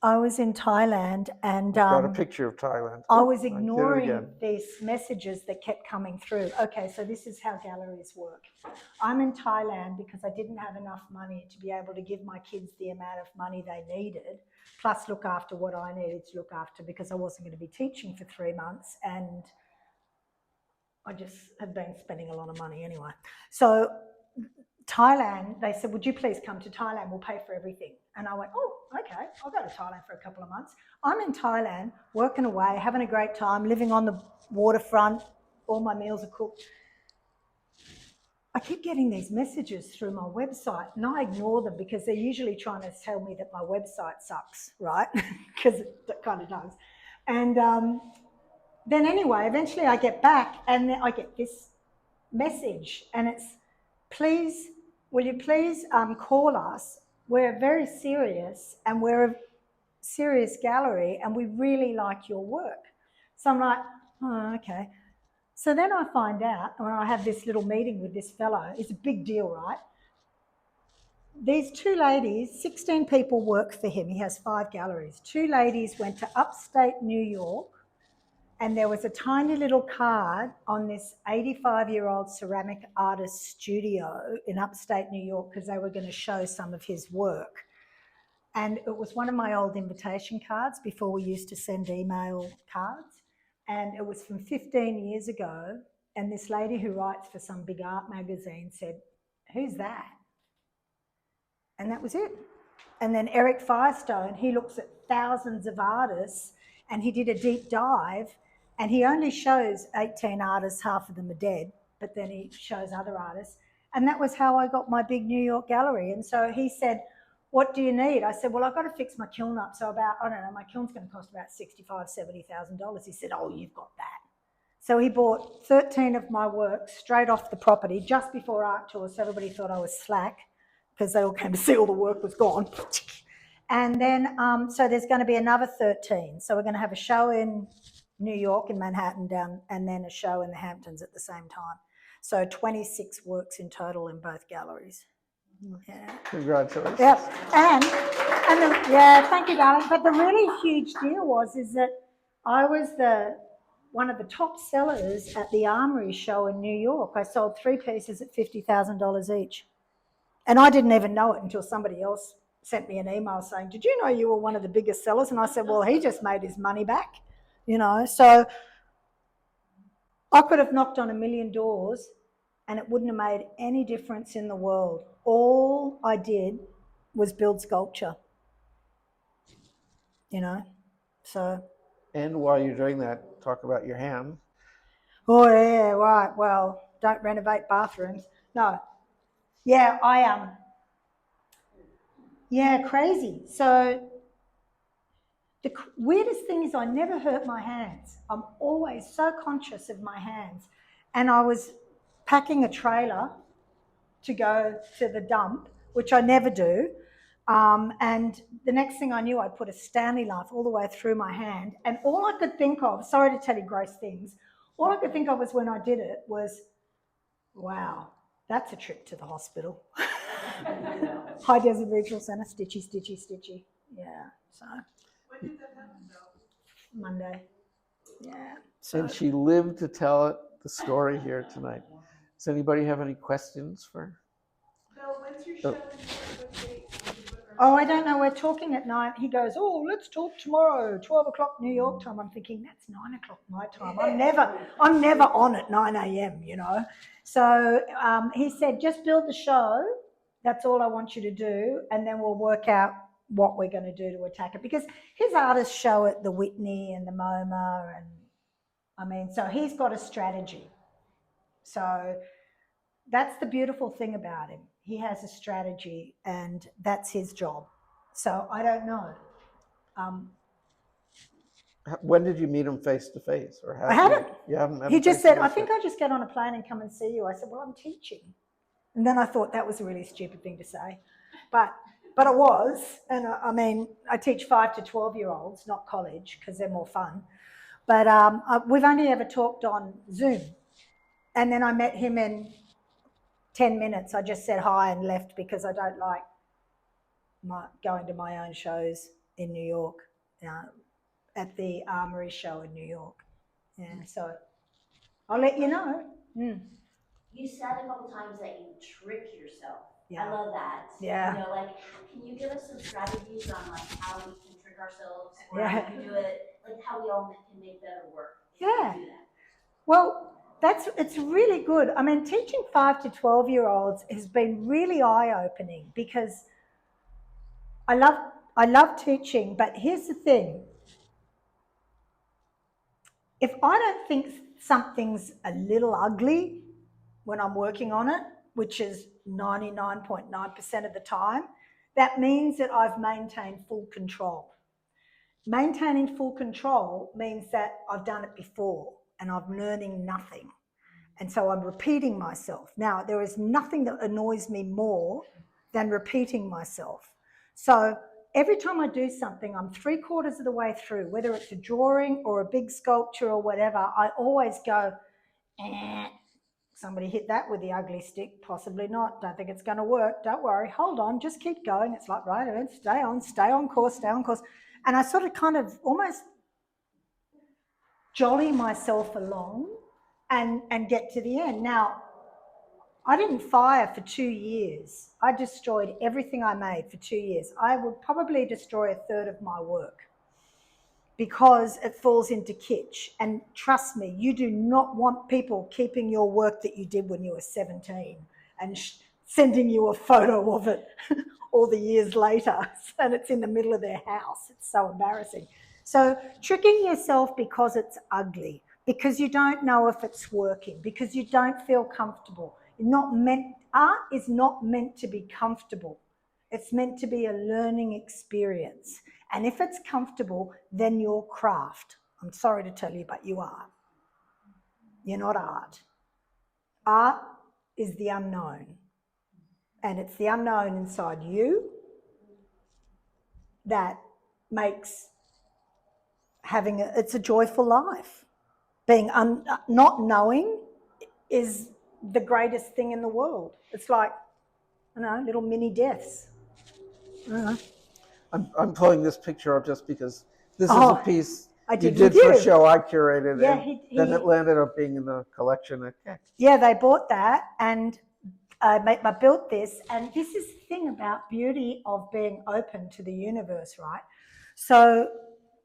I was in Thailand and got a picture of Thailand. I was ignoring these messages that kept coming through. Okay, so this is how galleries work. I'm in Thailand because I didn't have enough money to be able to give my kids the amount of money they needed, plus look after what I needed to look after because I wasn't going to be teaching for 3 months and I just had been spending a lot of money anyway. So Thailand, they said, would you please come to Thailand? We'll pay for everything. And I went, oh, okay, I'll go to Thailand for a couple of months. I'm in Thailand, working away, having a great time, living on the waterfront. All my meals are cooked. I keep getting these messages through my website and I ignore them because they're usually trying to tell me that my website sucks, right? Because it kind of does. And then anyway, eventually I get back and then I get this message and it's, please, will you please call us? We're very serious and we're a serious gallery and we really like your work. So I'm like, oh, okay. So then I find out when I have this little meeting with this fellow, it's a big deal, right? these two ladies, 16 people work for him. He has 5 galleries. 2 ladies went to upstate New York, and there was a tiny little card on this 85-year-old ceramic artist studio in upstate New York because they were going to show some of his work. And it was one of my old invitation cards before we used to send email cards. And it was from 15 years ago. And this lady who writes for some big art magazine said, "Who's that?" And that was it. And then Eric Firestone, he looks at thousands of artists and he did a deep dive, and he only shows 18 artists, half of them are dead, but then he shows other artists. And that was how I got my big New York gallery. And so he said, "What do you need?" I said, "Well, I've got to fix my kiln up. So about, I don't know, my kiln's going to cost about $65,000, $70,000. He said, "Oh, you've got that." So he bought 13 of my work straight off the property just before art tour, so everybody thought I was slack because they all came to see all the work was gone. And then, so there's going to be another 13. So we're going to have a show in New York, in Manhattan, and then a show in the Hamptons at the same time. So 26 works in total in both galleries. Yeah. Congratulations. Yep. Yeah, thank you, darling. But the really huge deal is that I was one of the top sellers at the Armory show in New York. I sold 3 pieces at $50,000 each. And I didn't even know it until somebody else sent me an email saying, "Did you know you were one of the biggest sellers?" And I said, "Well, he just made his money back." So I could have knocked on 1,000,000 doors and it wouldn't have made any difference in the world. All I did was build sculpture, so. And while you're doing that, talk about your ham. Oh, yeah, right. Well, don't renovate bathrooms. No. Yeah, yeah, crazy. So the weirdest thing is I never hurt my hands. I'm always so conscious of my hands. And I was packing a trailer to go to the dump, which I never do. And the next thing I knew, I put a Stanley knife all the way through my hand. And all I could think of, sorry to tell you gross things, all I could think of was when I did it was, wow, that's a trip to the hospital. High Desert Regional Centre, stitchy, stitchy, stitchy. Yeah, so. When did that happen, though? Monday. Yeah. So. And she lived to tell the story here tonight. Does anybody have any questions for? Bill, when's your show? Oh, I don't know. We're talking at 9. He goes, "Oh, let's talk tomorrow, 12 o'clock New York time." I'm thinking that's 9 o'clock my time. I'm never on at 9 a.m. So he said, "Just build the show. That's all I want you to do, and then we'll work out what we're going to do to attack it." Because his artists show at the Whitney and the MoMA, and so he's got a strategy. So that's the beautiful thing about him. He has a strategy, and that's his job. So I don't know. When did you meet him face to face, or I haven't. You haven't met He him just face said, to "I face think yet? I'll just get on a plane and come and see you." I said, "Well, I'm teaching." And then I thought that was a really stupid thing to say. But it was. And I teach 5 to 12-year-olds, not college, because they're more fun. But we've only ever talked on Zoom. And then I met him in 10 minutes. I just said hi and left because I don't like going to my own shows in New York, at the Armory show in New York. Yeah, so I'll let you know. You said a couple times that you trick yourself. Yeah. I love that. Yeah. Can you give us some strategies on how we can trick ourselves, or Yeah. how we can do it, how we all can make better work? Yeah. Do that. Well, it's really good. Teaching 5 to 12-year-olds has been really eye-opening because I love teaching, but here's the thing. If I don't think something's a little ugly when I'm working on it, which is 99.9% of the time, that means that I've maintained full control. Maintaining full control means that I've done it before and I'm learning nothing. And so I'm repeating myself. Now, there is nothing that annoys me more than repeating myself. So every time I do something, I'm 3/4 of the way through, whether it's a drawing or a big sculpture or whatever, I always go, Somebody hit that with the ugly stick, possibly not. Don't think it's going to work. Don't worry. Hold on. Just keep going. It's like, right, stay on course, stay on course. And I sort of kind of almost jolly myself along and get to the end. Now, I didn't fire for 2 years. I destroyed everything I made for 2 years. I would probably destroy a third of my work because it falls into kitsch. And trust me, you do not want people keeping your work that you did when you were 17 and sending you a photo of it all the years later and it's in the middle of their house. It's so embarrassing. So tricking yourself because it's ugly, because you don't know if it's working, because you don't feel comfortable. Art is not meant to be comfortable. It's meant to be a learning experience. And if it's comfortable, then you're craft. I'm sorry to tell you, but you are. You're not art. Art is the unknown. And it's the unknown inside you that makes it's a joyful life. Being not knowing is the greatest thing in the world. It's like, little mini deaths. I'm pulling this picture up just because this is a piece you did with for a you. show I curated, Yeah, and then it landed up being in the collection at Keck. Yeah, they bought that, and I built this, and this is the thing about beauty of being open to the universe, right? So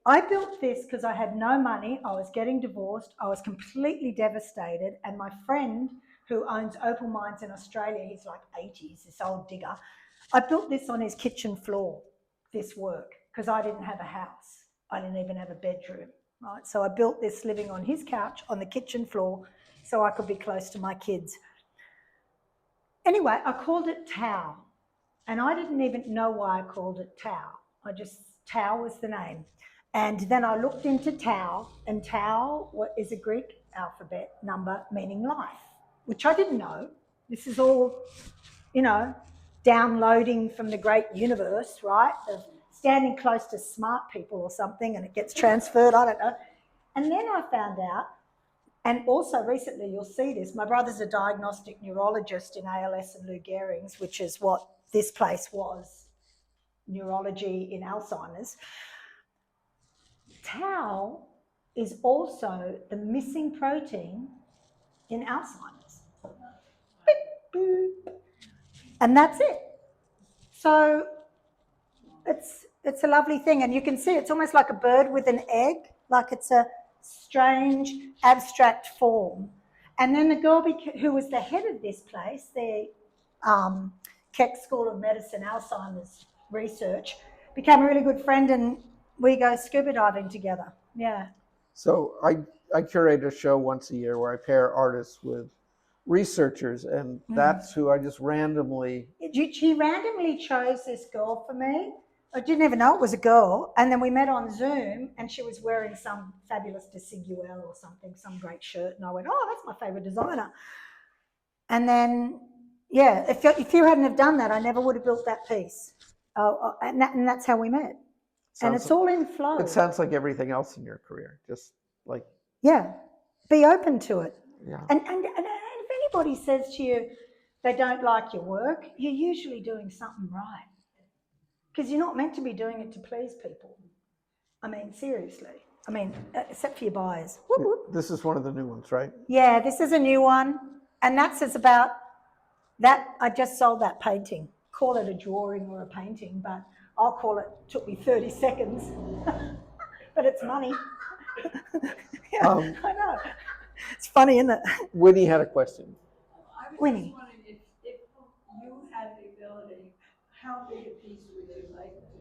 I built this because I had no money, I was getting divorced, I was completely devastated, and my friend who owns opal mines in Australia, he's like 80, he's this old digger, I built this on his kitchen floor, this work, because I didn't have a house. I didn't even have a bedroom, right? So I built this living on his couch on the kitchen floor so I could be close to my kids. Anyway, I called it Tao, and I didn't even know why I called it Tao. Tao was the name. And then I looked into Tao, and Tao is a Greek alphabet number meaning life, which I didn't know. This is all, downloading from the great universe, right? Of standing close to smart people or something and it gets transferred, I don't know. And then I found out, and also recently you'll see this, my brother's a diagnostic neurologist in ALS and Lou Gehrig's, which is what this place was, neurology in Alzheimer's. Tau is also the missing protein in Alzheimer's. Beep, boop. And that's it. So it's a lovely thing. And you can see it's almost like a bird with an egg, like it's a strange abstract form. And then the girl who was the head of this place, the Keck School of Medicine Alzheimer's Research, became a really good friend, and we go scuba diving together. Yeah. So I curate a show once a year where I pair artists with researchers, and that's who I just randomly... She randomly chose this girl for me. I didn't even know it was a girl. And then we met on Zoom, and she was wearing some fabulous de Siguel or something, some great shirt. And I went, oh, that's my favourite designer. And then, yeah, if you hadn't have done that, I never would have built that piece. And that's how we met. And it's all in flow. It sounds like everything else in your career, just like... Yeah, be open to it. Yeah. And if anybody says to you they don't like your work, you're usually doing something right. Because you're not meant to be doing it to please people. I mean, seriously. I mean, except for your buyers. Whoop, whoop. This is one of the new ones, right? Yeah, this is a new one. And that's about that. I just sold that painting. Call it a drawing or a painting, but I'll call it, took me 30 seconds. But it's money. Yeah, I know. It's funny, isn't it? Winnie had a question. I was Winnie. just wondering if you had the ability, how big a piece would you like to do?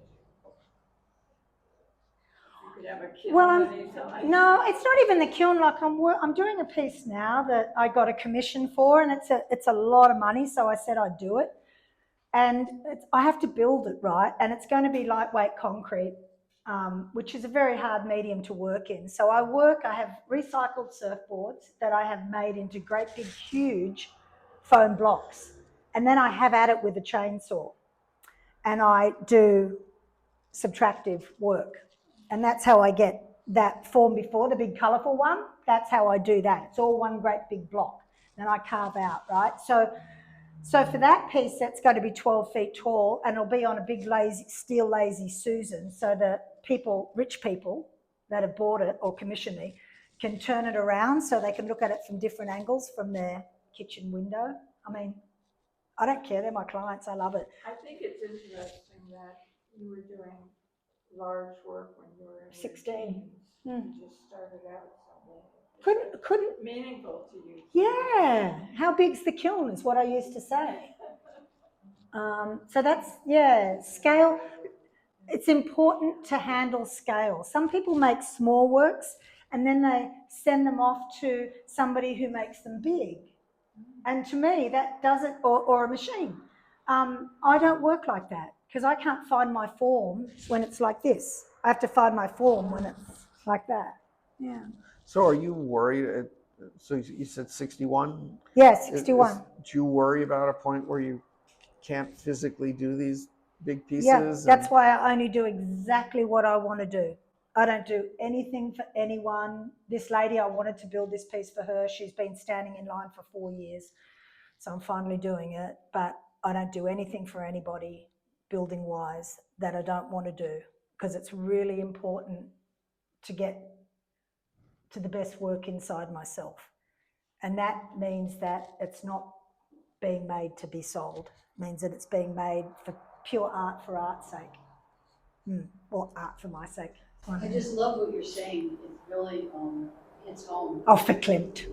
You could have a kiln Well, any size. no, it's not even the kiln. Like I'm doing a piece now that I got a commission for, and it's a lot of money. So I said I'd do it, and I have to build it right, and it's going to be lightweight concrete, which is a very hard medium to work in. So I have recycled surfboards that I have made into great big, huge foam blocks, and then I have at it with a chainsaw, and I do subtractive work. And that's how I get that form before, the big colourful one. That's how I do that. It's all one great big block. and I carve out, right? So for that piece, that's going to be 12 feet tall, and it'll be on a big steel lazy Susan, so that rich people that have bought it or commissioned me, can turn it around so they can look at it from different angles from their kitchen window. I mean, I don't care, they're my clients, I love it. I think it's interesting that you were doing large work when you were in 16. your teens. Mm. You just started out something. Couldn't, Meaningful to you. yeah, how big's the kiln is what I used to say. So that's, yeah, scale. It's important to handle scale. Some people make small works and then they send them off to somebody who makes them big. And to me, that doesn't, or a machine. I don't work like that because I can't find my form when it's like this. I have to find my form when it's like that. Yeah. So are you worried? So you said 61? Yeah, 61. Do you worry about a point where you can't physically do these big pieces? Yeah, that's why I only do exactly what I want to do. I don't do anything for anyone. This lady, I wanted to build this piece for her. She's been standing in line for 4 years. So I'm finally doing it. But I don't do anything for anybody building wise that I don't want to do, because it's really important to get to the best work inside myself. And that means that it's not being made to be sold. It means that it's being made for pure art for art's sake, or art for my sake. I just love what you're saying. It really hits home. Oh, verklempt.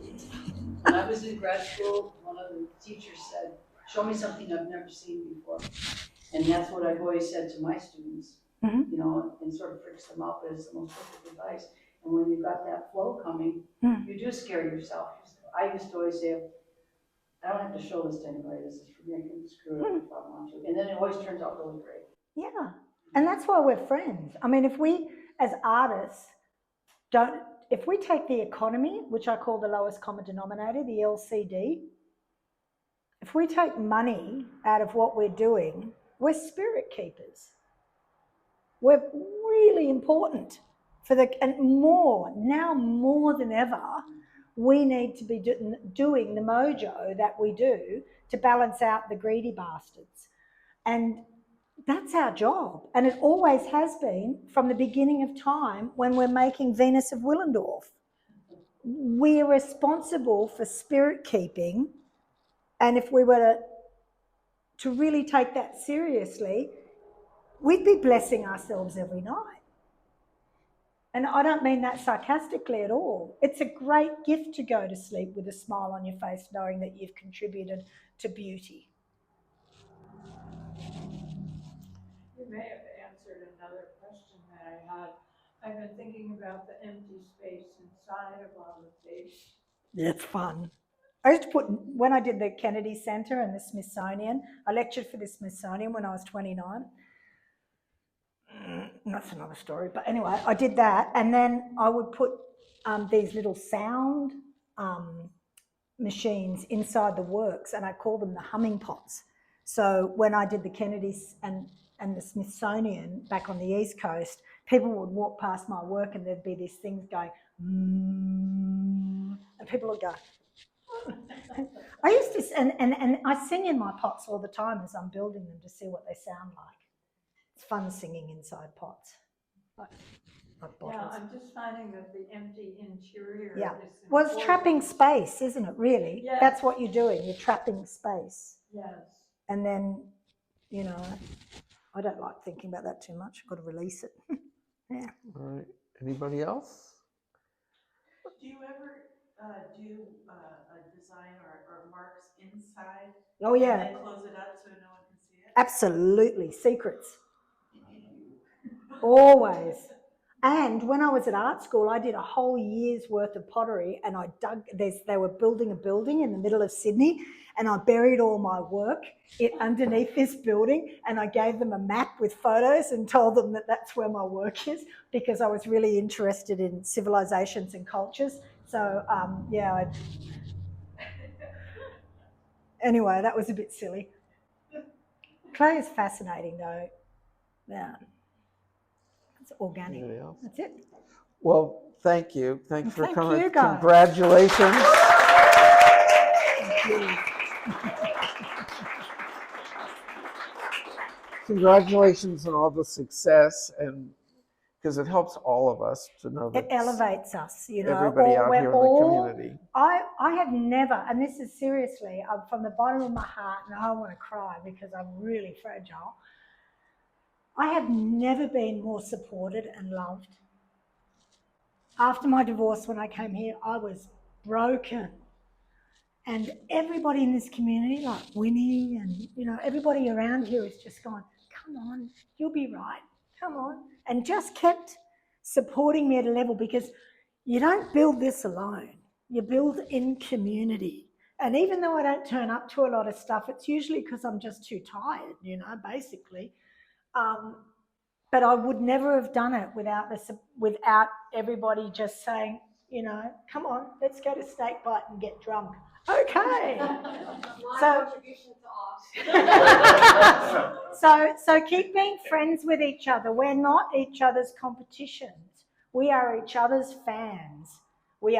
When I was in grad school, one of the teachers said, show me something I've never seen before. And that's what I've always said to my students, you know, and sort of freaks them out, but it's the most perfect advice. And when you've got that flow coming, you do scare yourself. I used to always say, I don't have to show this to anybody. This is for me. I can screw it up if I want to. And then it always turns out really great. Yeah, and that's why we're friends. I mean, if we, as artists, if we take the economy, which I call the lowest common denominator, the LCD, if we take money out of what we're doing, we're spirit keepers. We're really important and now more than ever, we need to be doing the mojo that we do to balance out the greedy bastards. And that's our job. And it always has been from the beginning of time when we're making Venus of Willendorf. We're responsible for spirit keeping. And if we were to really take that seriously, we'd be blessing ourselves every night. And I don't mean that sarcastically at all. It's a great gift to go to sleep with a smile on your face, knowing that you've contributed to beauty. You may have answered another question that I had. I've been thinking about the empty space inside of all the tapes. It's fun. I used to when I did the Kennedy Center and the Smithsonian, I lectured for the Smithsonian when I was 29. That's another story. But anyway, I did that. And then I would put these little sound machines inside the works, and I call them the humming pots. So when I did the Kennedys and the Smithsonian back on the East Coast, people would walk past my work and there'd be these things going, and people would go. I used to, and I sing in my pots all the time as I'm building them to see what they sound like. It's fun singing inside pots. Like yeah, I'm just finding that the empty interior is important. Well, it's trapping space, isn't it, really? Yes. That's what you're doing. You're trapping space. Yes. And then, you know, I don't like thinking about that too much. I've got to release it. Yeah. All right. Anybody else? Do you ever do a design or marks inside? Oh, yeah. And then close it up so no one can see it? Absolutely. Secrets. Always. And when I was at art school, I did a whole year's worth of pottery, and I they were building a building in the middle of Sydney, and I buried all my work underneath this building, and I gave them a map with photos and told them that that's where my work is, because I was really interested in civilizations and cultures. So, yeah. Anyway, that was a bit silly. Clay is fascinating, though. Yeah. It's organic. That's it. Well, thank you. Thanks for Thank coming. you, guys. Congratulations. you. Congratulations on all the success, and because it helps all of us to know that It elevates us, you know. everybody out we're here in the all- community. I have never, and this is seriously, from the bottom of my heart, and I want to cry because I'm really fragile. I have never been more supported and loved. After my divorce, when I came here, I was broken. And everybody in this community, like Winnie and, you know, everybody around here is just going, come on, you'll be right, come on. And just kept supporting me at a level, because you don't build this alone. You build in community. And even though I don't turn up to a lot of stuff, it's usually because I'm just too tired, you know, basically. But I would never have done it without everybody just saying, you know, come on, let's go to Snakebite and get drunk. Okay. So keep being friends with each other. We're not each other's competitions. We are each other's fans. We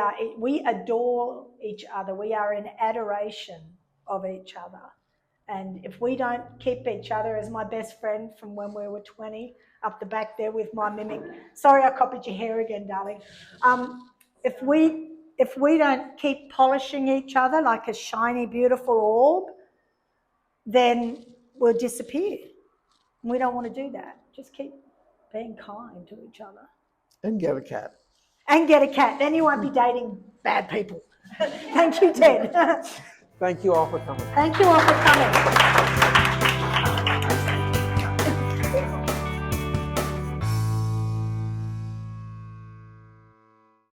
adore each other. We are in adoration of each other. And if we don't keep each other, as my best friend from when we were 20, up the back there with my mimic. Sorry, I copied your hair again, darling. If we don't keep polishing each other like a shiny, beautiful orb, then we'll disappear. We don't want to do that. Just keep being kind to each other. And get a cat. And get a cat. Then you won't be dating bad people. Thank you, Ted. Thank you all for coming. Thank you all for coming.